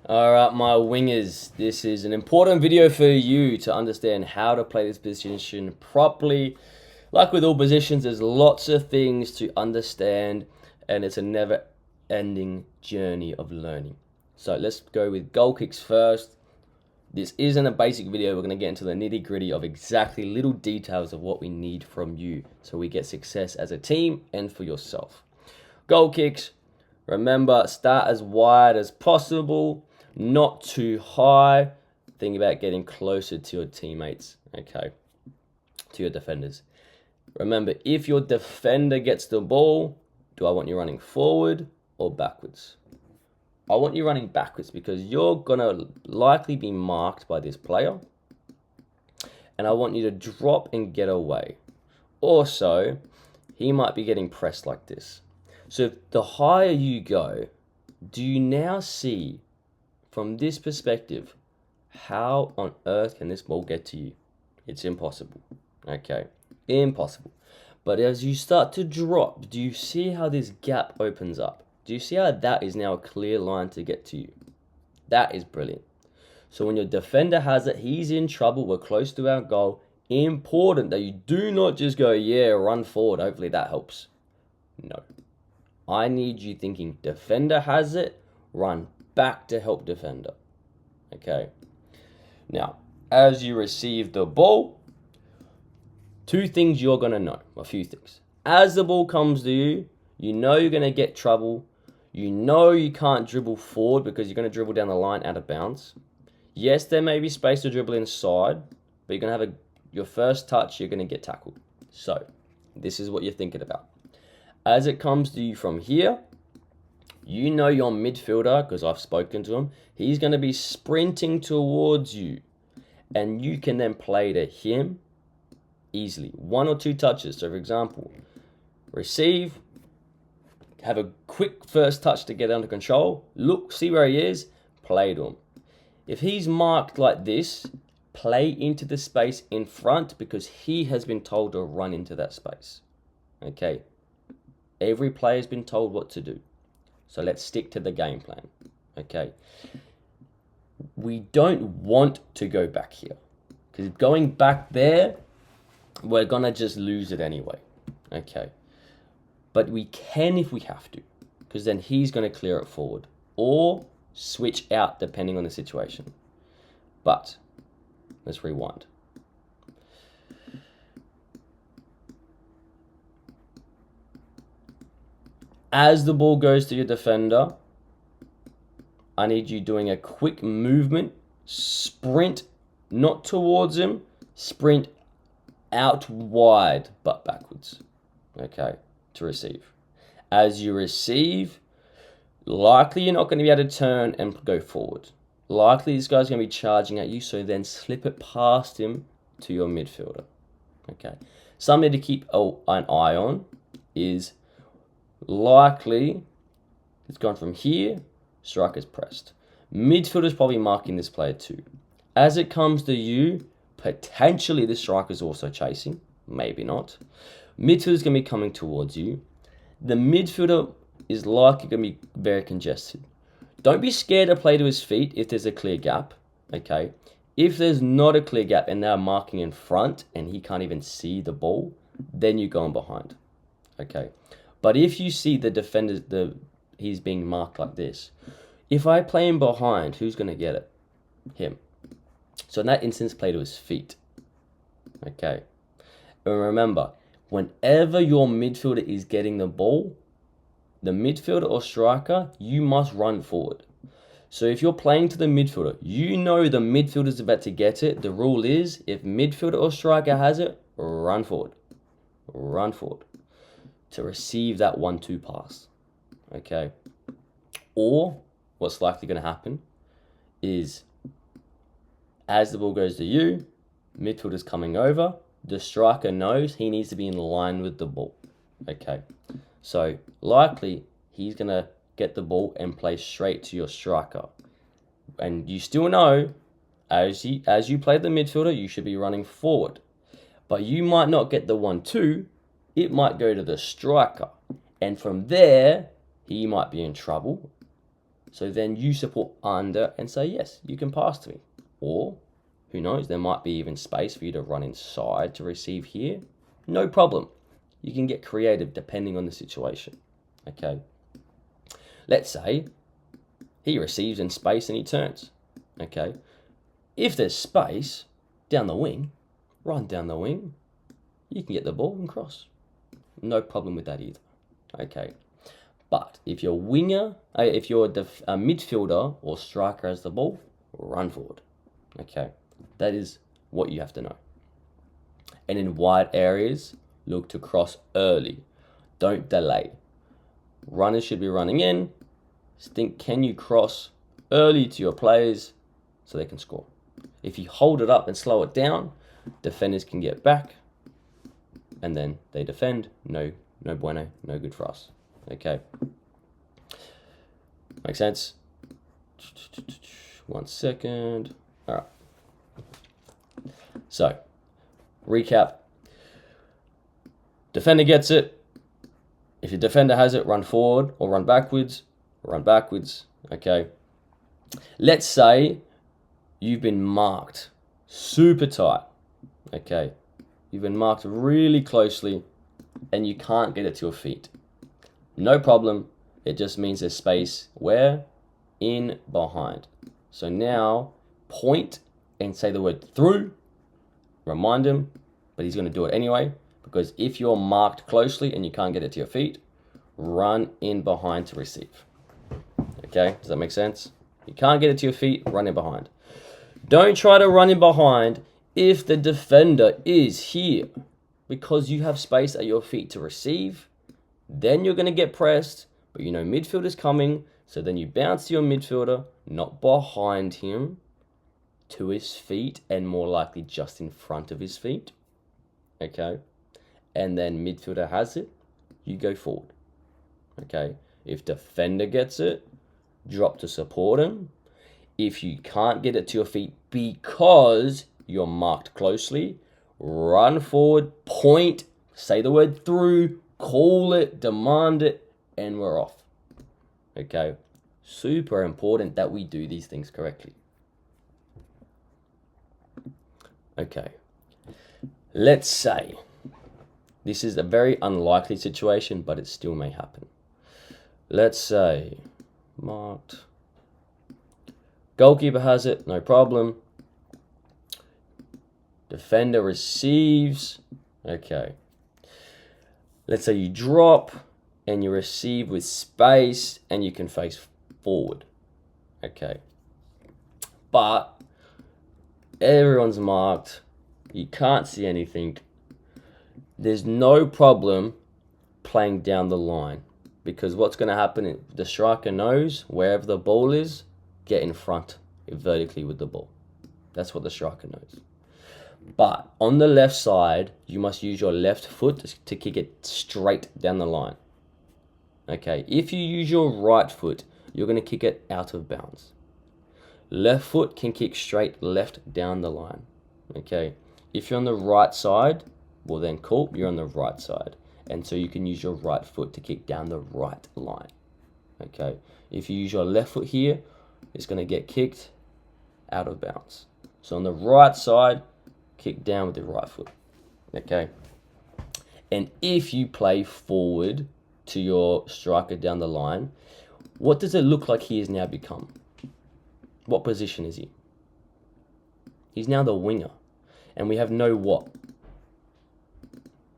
Alright, my wingers, this is an important video for you to understand how to play this position properly. Like with all positions, there's lots of things to understand, and it's a never-ending journey of learning. So let's go with goal kicks first. This isn't a basic video. We're going to get into the nitty-gritty of exactly little details of what we need from you so we get success as a team and for yourself. Goal kicks, remember, start as wide as possible. Not too high. Think about getting closer to your teammates, okay? To your defenders. Remember, if your defender gets the ball, do I want you running forward or backwards? I want you running backwards because you're going to likely be marked by this player. And I want you to drop and get away. Also, he might be getting pressed like this. So the higher you go, do you now see from this perspective, how on earth can this ball get to you? It's impossible. Okay, impossible. But as you start to drop, do you see how this gap opens up? Do you see how that is now a clear line to get to you? That is brilliant. So when your defender has it, he's in trouble. We're close to our goal. Important that you do not just go, yeah, run forward. Hopefully that helps. No. I need you thinking, defender has it, run back to help defender. Okay. Now, as you receive the ball, two things you're going to know. A few things. As the ball comes to you, you know you're going to get trouble. You know you can't dribble forward because you're going to dribble down the line out of bounds. Yes, there may be space to dribble inside, but you're going to have your first touch, you're going to get tackled. So, this is what you're thinking about. As it comes to you from here, you know your midfielder, because I've spoken to him, he's going to be sprinting towards you. And you can then play to him easily. 1 or 2 touches. So, for example, receive, have a quick first touch to get under control. Look, see where he is, play to him. If he's marked like this, play into the space in front because he has been told to run into that space. Okay. Every player has been told what to do. So let's stick to the game plan. Okay. We don't want to go back here. Because going back there, we're going to just lose it anyway. Okay. But we can if we have to. Because then he's going to clear it forward. Or switch out depending on the situation. But let's rewind. As the ball goes to your defender, I need you doing a quick movement, sprint, not towards him, sprint out wide, but backwards, okay, to receive. As you receive, likely you're not going to be able to turn and go forward. Likely this guy's going to be charging at you, so then slip it past him to your midfielder, okay. Something to keep an eye on is likely it's gone from here, striker's pressed. Midfielder's probably marking this player too. As it comes to you, potentially the striker's also chasing, maybe not. Midfielder's going to be coming towards you. The midfielder is likely going to be very congested. Don't be scared to play to his feet if there's a clear gap, okay? If there's not a clear gap and they're marking in front and he can't even see the ball, then you're going behind, okay? But if you see the defender, he's being marked like this. If I play him behind, who's going to get it? Him. So in that instance, play to his feet. Okay. And remember, whenever your midfielder is getting the ball, the midfielder or striker, you must run forward. So if you're playing to the midfielder, you know the midfielder's about to get it. The rule is, if midfielder or striker has it, run forward. Run forward. To receive that 1-2 pass, okay? Or what's likely going to happen is as the ball goes to you, midfielder's coming over, the striker knows he needs to be in line with the ball, okay? So likely he's going to get the ball and play straight to your striker. And you still know, as you play the midfielder, you should be running forward. But you might not get the 1-2, it might go to the striker. And from there, he might be in trouble. So then you support under and say, yes, you can pass to me. Or, who knows, there might be even space for you to run inside to receive here. No problem. You can get creative depending on the situation. Okay. Let's say he receives in space and he turns. Okay. If there's space down the wing, run down the wing. You can get the ball and cross. No problem with that either. Okay. But if you're if you're a midfielder or striker has the ball, run forward. Okay. That is what you have to know. And in wide areas, look to cross early. Don't delay. Runners should be running in. Think, can you cross early to your players so they can score? If you hold it up and slow it down, defenders can get back and then they defend. No bueno, no good for us. Okay. Make sense? 1 second. All right. So, recap. Defender gets it. If your defender has it, run forward or run backwards. Run backwards. Okay. Let's say you've been marked super tight. Okay. You've been marked really closely and you can't get it to your feet. No problem. It just means there's space where? In behind. So now point and say the word through. Remind him, but he's going to do it anyway, because if you're marked closely and you can't get it to your feet, run in behind to receive. Okay, does that make sense? You can't get it to your feet, run in behind. Don't try to run in behind if the defender is here, because you have space at your feet to receive. Then you're going to get pressed, but you know midfielder's coming, so then you bounce to your midfielder, not behind him, to his feet, and more likely just in front of his feet. Okay? And then midfielder has it, you go forward. Okay? If defender gets it, drop to support him. If you can't get it to your feet because you're marked closely, run forward, point, say the word through, call it, demand it, and we're off. Okay? Super important that we do these things correctly. Okay, let's say this is a very unlikely situation, but it still may happen. Let's say marked. Goalkeeper has it, no problem. Defender receives. Okay. Let's say you drop and you receive with space and you can face forward. Okay. But everyone's marked. You can't see anything. There's no problem playing down the line, because what's going to happen, the striker knows wherever the ball is, get in front vertically with the ball. That's what the striker knows. But on the left side, you must use your left foot to kick it straight down the line. Okay, if you use your right foot, you're going to kick it out of bounds. Left foot can kick straight left down the line. Okay. If you're on the right side, well then cool, you're on the right side. And so you can use your right foot to kick down the right line. Okay. If you use your left foot here, it's going to get kicked out of bounds. So on the right side, kick down with the right foot. Okay. And if you play forward to your striker down the line, what does it look like he has now become? What position is he? He's now the winger. And we have no what?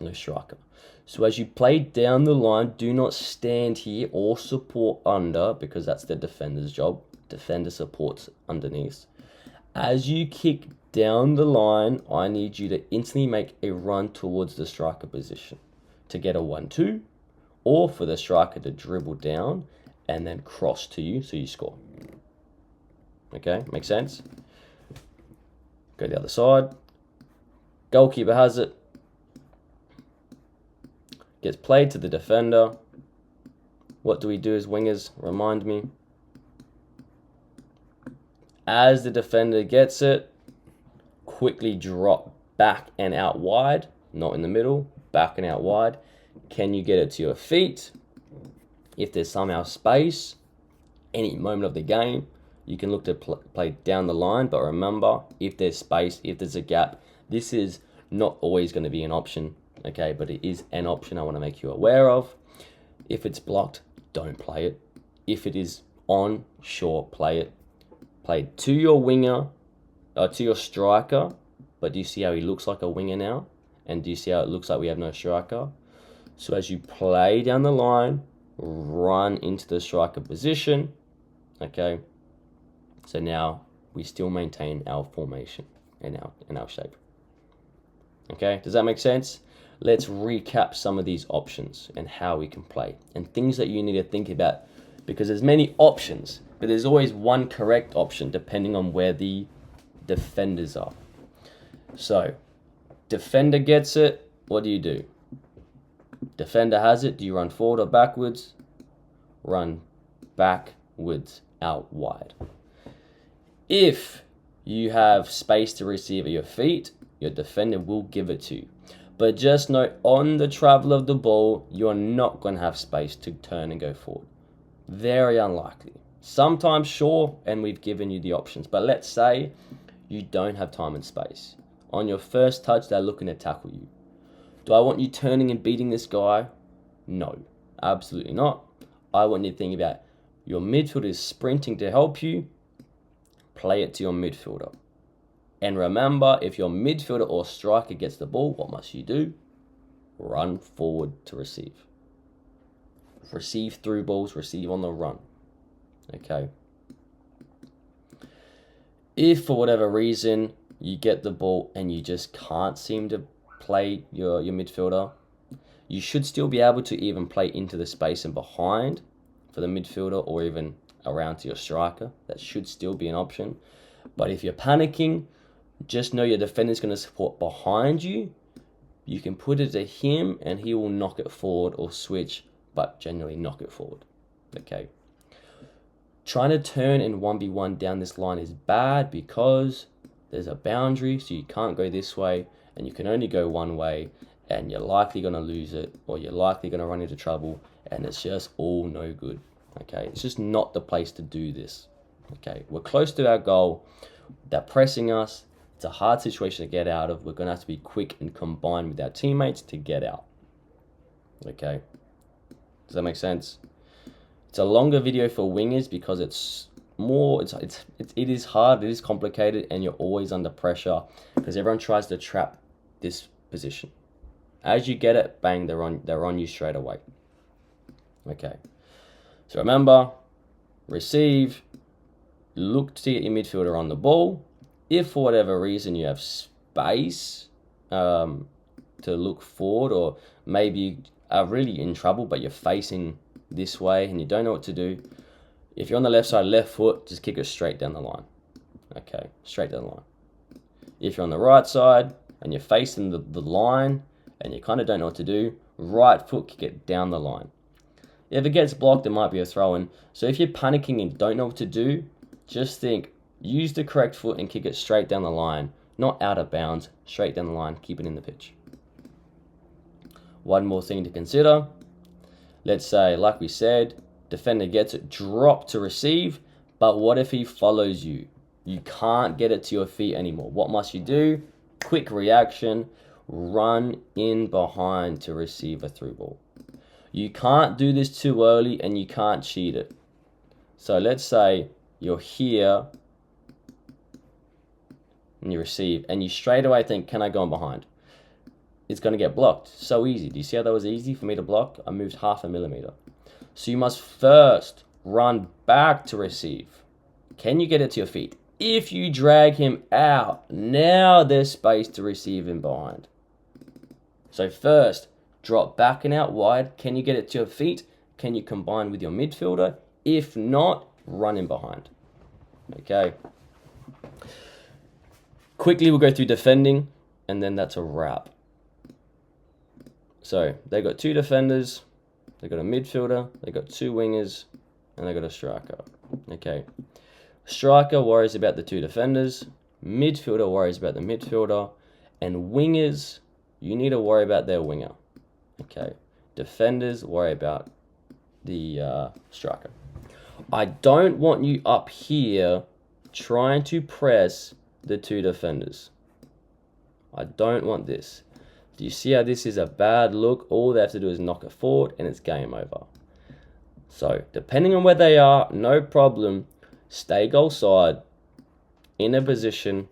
No striker. So as you play down the line, do not stand here or support under, because that's the defender's job. Defender supports underneath. As you kick down the line, I need you to instantly make a run towards the striker position to get a 1-2, or for the striker to dribble down and then cross to you so you score. Okay, makes sense? Go the other side. Goalkeeper has it. Gets played to the defender. What do we do as wingers? Remind me. As the defender gets it, quickly drop back and out wide. Not in the middle, back and out wide. Can you get it to your feet? If there's somehow space, any moment of the game, you can look to play down the line. But remember, if there's space, if there's a gap, this is not always going to be an option, okay? But it is an option I want to make you aware of. If it's blocked, don't play it. If it is on, sure, play it. Play it to your winger, to your striker. But do you see how he looks like a winger now? And do you see how it looks like we have no striker? So as you play down the line, run into the striker position, okay? So now we still maintain our formation and our shape. Okay, does that make sense? Let's recap some of these options and how we can play and things that you need to think about, because there's many options, but there's always one correct option depending on where the defenders are. So, defender gets it, what do? Defender has it, do you run forward or backwards? Run backwards out wide. If you have space to receive at your feet, your defender will give it to you. But just note, on the travel of the ball, you're not going to have space to turn and go forward. Very unlikely. Sometimes, sure, and we've given you the options. But let's say you don't have time and space. On your first touch, they're looking to tackle you. Do I want you turning and beating this guy? No, absolutely not. I want you to think about your midfielder is sprinting to help you. Play it to your midfielder. And remember, if your midfielder or striker gets the ball, what must you do? Run forward to receive. Receive through balls, receive on the run. Okay. If for whatever reason you get the ball and you just can't seem to play your midfielder, you should still be able to even play into the space and behind for the midfielder or even around to your striker. That should still be an option. But if you're panicking, just know your defender's going to support behind you. You can put it to him and he will knock it forward or switch, but generally knock it forward. Okay. Trying to turn and 1v1 down this line is bad because there's a boundary, so you can't go this way and you can only go one way, and you're likely going to lose it or you're likely going to run into trouble, and it's just all no good. Okay, it's just not the place to do this. Okay, we're close to our goal. They're pressing us. It's a hard situation to get out of. We're going to have to be quick and combine with our teammates to get out. Okay, does that make sense? It's a longer video for wingers because it's more, it is hard, it is complicated, and you're always under pressure because everyone tries to trap this position. As you get it, bang, they're on you straight away. Okay, so remember, receive, look to get your midfielder on the ball. If for whatever reason you have space to look forward, or maybe you are really in trouble but you're facing this way and you don't know what to do, if you're on the left side, left foot, just kick it straight down the line. Okay, straight down the line. If you're on the right side and you're facing the line and you kind of don't know what to do, right foot, kick it down the line. If it gets blocked, it might be a throw-in. So if you're panicking and don't know what to do, just think, use the correct foot and kick it straight down the line, not out of bounds, straight down the line, keep it in the pitch. One more thing to consider. Let's say, like we said, defender gets it, drop to receive, but what if he follows you? You can't get it to your feet anymore. What must you do? Quick reaction, run in behind to receive a through ball. You can't do this too early and you can't cheat it. So let's say you're here and you receive and you straight away think, can I go on behind? It's going to get blocked. So easy. Do you see how that was easy for me to block? I moved 0.5 millimeter. So you must first run back to receive. Can you get it to your feet? If you drag him out, now there's space to receive him behind. So first, drop back and out wide. Can you get it to your feet? Can you combine with your midfielder? If not, run in behind. Okay. Quickly, we'll go through defending, and then that's a wrap. So they got 2 defenders, they got a midfielder, they got 2 wingers, and they got a striker. Okay. Striker worries about the 2 defenders, midfielder worries about the midfielder, and wingers, you need to worry about their winger. Okay. Defenders worry about the striker. I don't want you up here trying to press the two defenders. I don't want this. Do you see how this is a bad look? All they have to do is knock it forward and it's game over. So, depending on where they are, no problem. Stay goal side in a position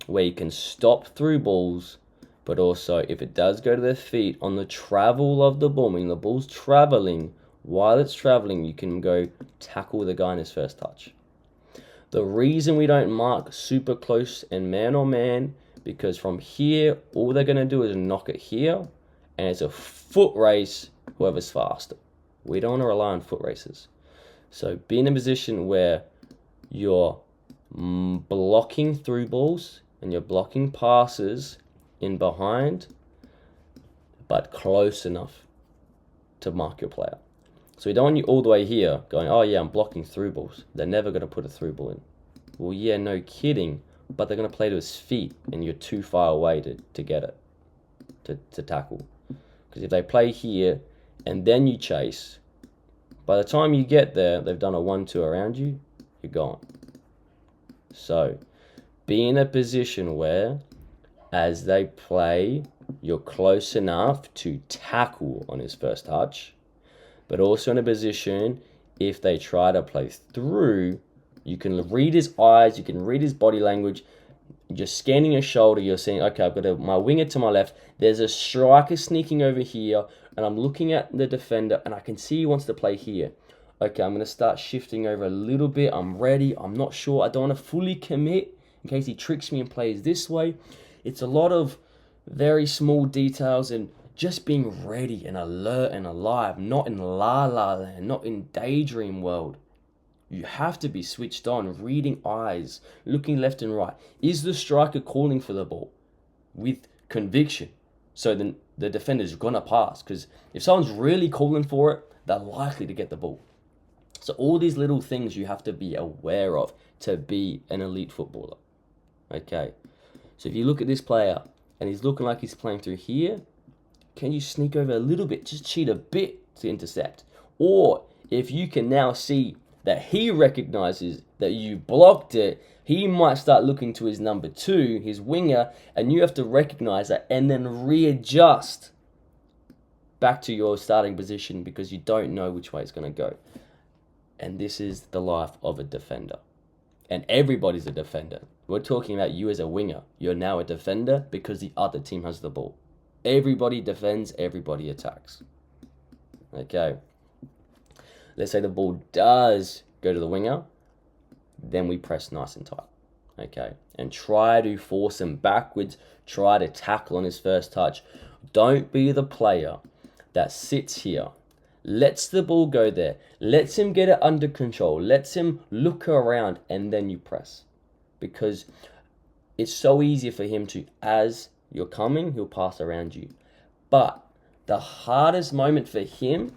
where you can stop through balls, but also if it does go to their feet on the travel of the ball, meaning the ball's traveling, while it's traveling, you can go tackle the guy in his first touch. The reason we don't mark super close and man on man, because from here, all they're going to do is knock it here, and it's a foot race, whoever's faster. We don't want to rely on foot races. So be in a position where you're blocking through balls and you're blocking passes in behind, but close enough to mark your player. So we don't want you all the way here going, oh yeah, I'm blocking through balls. They're never going to put a through ball in. Well, yeah, no kidding, but they're going to play to his feet and you're too far away to get it, to tackle. Because if they play here and then you chase, by the time you get there, they've done a 1-2 around you, you're gone. So be in a position where as they play, you're close enough to tackle on his first touch, but also in a position, if they try to play through, you can read his eyes, you can read his body language. You're scanning your shoulder, you're saying, okay, I've got my winger to my left, there's a striker sneaking over here, and I'm looking at the defender, and I can see he wants to play here. Okay, I'm going to start shifting over a little bit. I'm ready. I'm not sure. I don't want to fully commit in case he tricks me and plays this way. It's a lot of very small details and just being ready and alert and alive, not in la-la land, not in daydream world. You have to be switched on, reading eyes, looking left and right. Is the striker calling for the ball with conviction? So then the defender's going to pass, because if someone's really calling for it, they're likely to get the ball. So all these little things you have to be aware of to be an elite footballer. Okay, so if you look at this player and he's looking like he's playing through here, can you sneak over a little bit, just cheat a bit to intercept? Or if you can now see that he recognizes that you blocked it, he might start looking to his number 2, his winger, and you have to recognize that and then readjust back to your starting position because you don't know which way it's going to go. And this is the life of a defender. And everybody's a defender. We're talking about you as a winger. You're now a defender because the other team has the ball. Everybody defends, everybody attacks. Okay. Let's say the ball does go to the winger, then we press nice and tight. Okay. And try to force him backwards. Try to tackle on his first touch. Don't be the player that sits here, lets the ball go there, lets him get it under control, lets him look around, and then you press. Because it's so easy for him to, as you're coming, he'll pass around you. But the hardest moment for him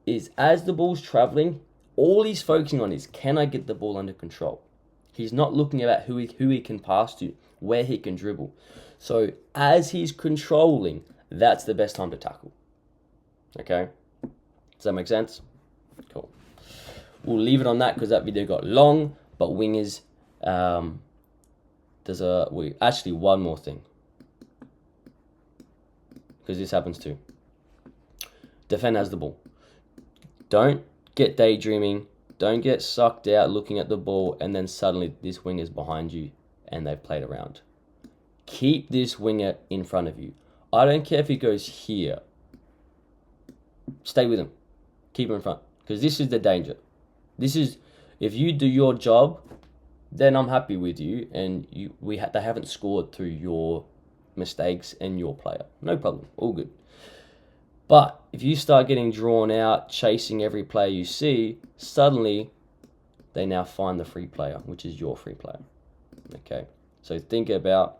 is as the ball's traveling, all he's focusing on is, can I get the ball under control? He's not looking at who he can pass to, where he can dribble. So as he's controlling, that's the best time to tackle. Okay? Does that make sense? Cool. We'll leave it on that because that video got long, but wingers, actually one more thing. Because this happens too. Defender has the ball. Don't get daydreaming. Don't get sucked out looking at the ball and then suddenly this winger's behind you and they've played around. Keep this winger in front of you. I don't care if he goes here. Stay with him. Keep him in front. Because this is the danger. This is, if you do your job, then I'm happy with you and they haven't scored through your mistakes and your player. No problem. All good. But if you start getting drawn out, chasing every player you see, suddenly they now find the free player, which is your free player. Okay, so think about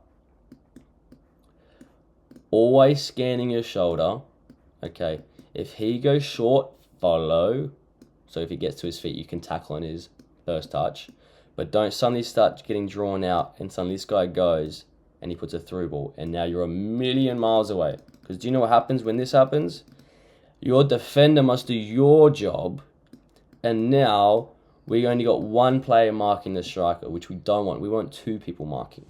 always scanning your shoulder. Okay, if he goes short, follow. So if he gets to his feet, you can tackle on his first touch. But don't suddenly start getting drawn out and suddenly this guy goes and he puts a through ball and now you're a million miles away. Because do you know what happens when this happens? Your defender must do your job And now we only got one player marking the striker, which we don't want. We want two people marking.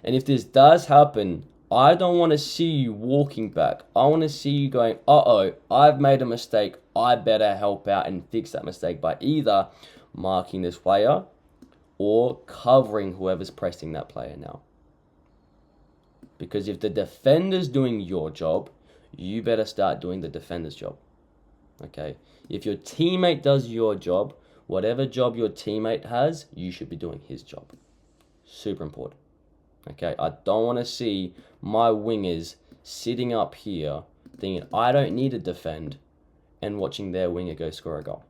And if this does happen, I don't want to see you walking back. I want to see you going, uh-oh, I've made a mistake. I better help out and fix that mistake by either marking this player or covering whoever's pressing that player now. Because if the defender's doing your job, you better start doing the defender's job. Okay? If your teammate does your job, whatever job your teammate has, you should be doing his job. Super important. Okay? I don't want to see my wingers sitting up here thinking, I don't need to defend, and watching their winger go score a goal.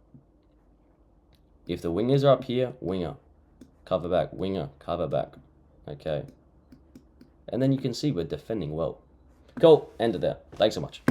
If the wingers are up here, winger, cover back, winger, cover back. Okay? And then you can see we're defending well. Cool. End it there. Thanks so much.